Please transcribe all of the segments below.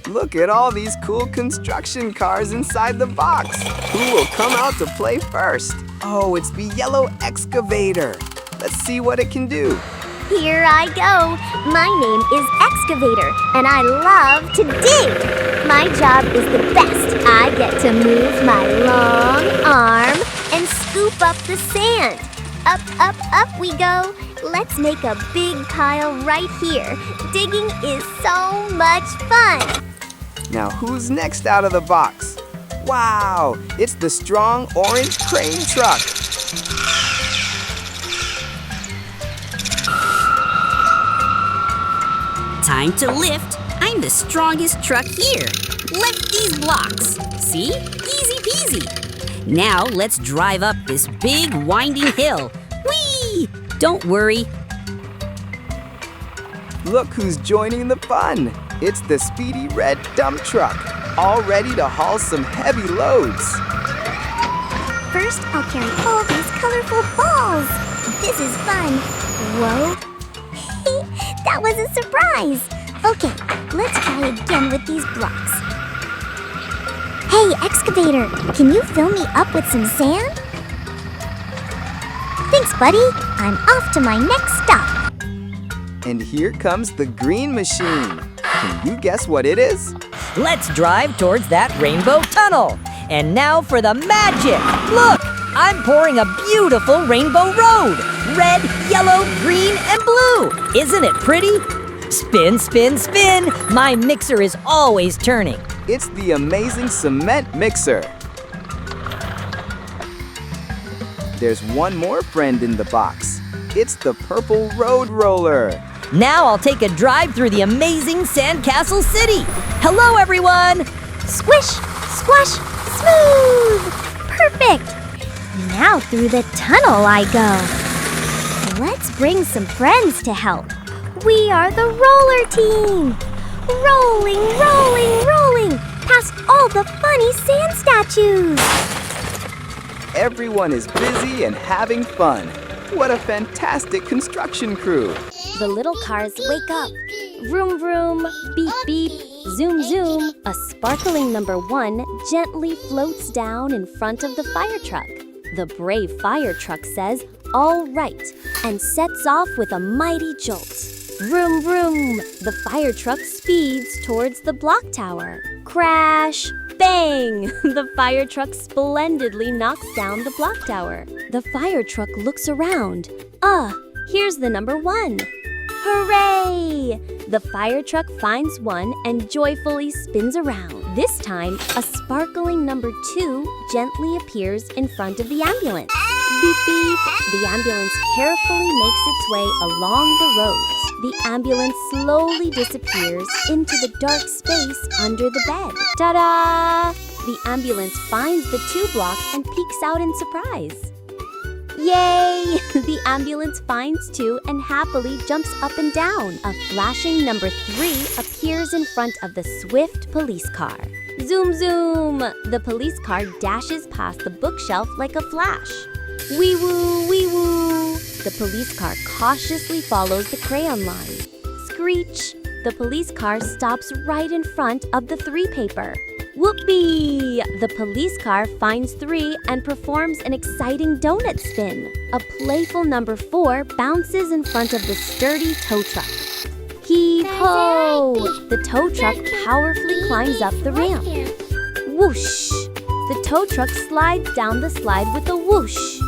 Look at all these cool construction cars inside the box. Who will come out to play first? Oh, it's the yellow excavator. Let's see what it can do. Here I go. My name is Excavator, and I love to dig. My job is the best. I get to move my long arm and scoop up the sand. Up, up, up we go. Let's make a big pile right here. Digging is so much fun. Now who's next out of the box? Wow, it's the strong orange crane truck. Time to lift. I'm the strongest truck here. Lift these blocks. See? Easy peasy. Now let's drive up this big winding hill. Whee! Don't worry. Look who's joining the fun. It's the Speedy red dump truck, all ready to haul some heavy loads. First, I'll carry all these colorful balls. This is fun. Whoa. That was a surprise. Okay, let's try again with these blocks. Hey, Excavator, can you fill me up with some sand? Thanks, buddy. I'm off to my next stop. And here comes the green machine. Can you guess what it is? Let's drive towards that rainbow tunnel. And now for the magic. Look, I'm pouring a beautiful rainbow road. Red, yellow, green, and blue. Isn't it pretty? Spin, spin, spin. My mixer is always turning. It's the amazing cement mixer. There's one more friend in the box. It's the purple road roller. Now I'll take a drive through the amazing Sandcastle City. Hello, everyone. Squish, squash, smooth. Perfect. Now through the tunnel I go. Let's bring some friends to help. We are the roller team. Rolling, rolling, rolling past all the funny sand statues. Everyone is busy and having fun. What a fantastic construction crew. The little cars wake up. Vroom vroom, beep beep, zoom zoom. A sparkling number 1 gently floats down in front of the fire truck. The brave fire truck says, "All right," and sets off with a mighty jolt. Vroom vroom, the fire truck speeds towards the block tower. Crash! Bang! The fire truck splendidly knocks down the block tower. The fire truck looks around. Here's the number 1. Hooray! The fire truck finds 1 and joyfully spins around. This time, a sparkling number 2 gently appears in front of the ambulance. Beep beep! The ambulance carefully makes its way along the roads. The ambulance slowly disappears into the dark space under the bed. Ta-da! The ambulance finds the 2 block and peeks out in surprise. Yay! The ambulance finds 2 and happily jumps up and down. A flashing number 3 appears in front of the swift police car. Zoom zoom! The police car dashes past the bookshelf like a flash. Wee woo, wee woo! The police car cautiously follows the crayon line. Screech! The police car stops right in front of the 3 paper. Whoopee! The police car finds 3 and performs an exciting donut spin. A playful number 4 bounces in front of the sturdy tow truck. Heave ho! The tow truck powerfully climbs up the ramp. Whoosh! The tow truck slides down the slide with a whoosh.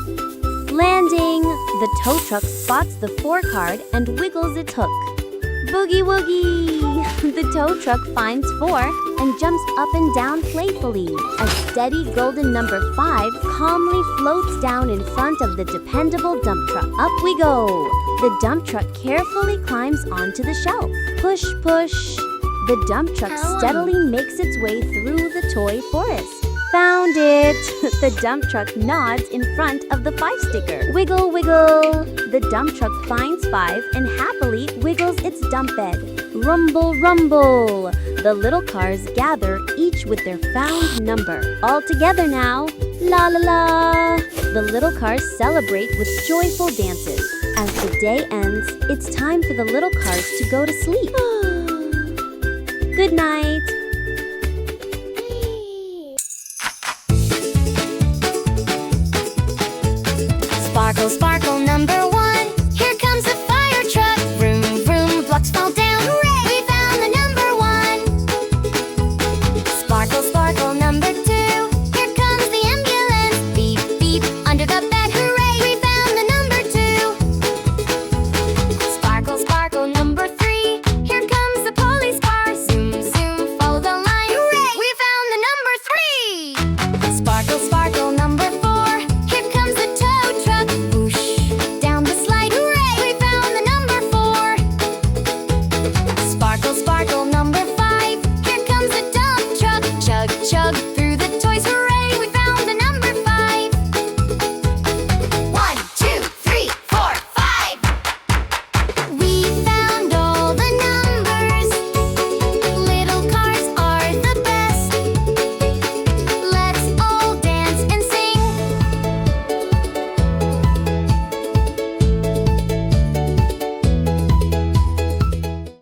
Landing! The tow truck spots the 4 card and wiggles its hook. Boogie woogie! The tow truck finds 4 and jumps up and down playfully. A steady golden number 5 calmly floats down in front of the dependable dump truck. Up we go! The dump truck carefully climbs onto the shelf. Push, push! The dump truck steadily makes its way through the toy forest. Found it! The dump truck nods in front of the 5 sticker. Wiggle, wiggle! The dump truck finds 5 and happily wiggles its dump bed. Rumble, rumble! The little cars gather, each with their found number. All together now! La la la! The little cars celebrate with joyful dances. As the day ends, it's time for the little cars to go to sleep. Good night! Sparkle, sparkle.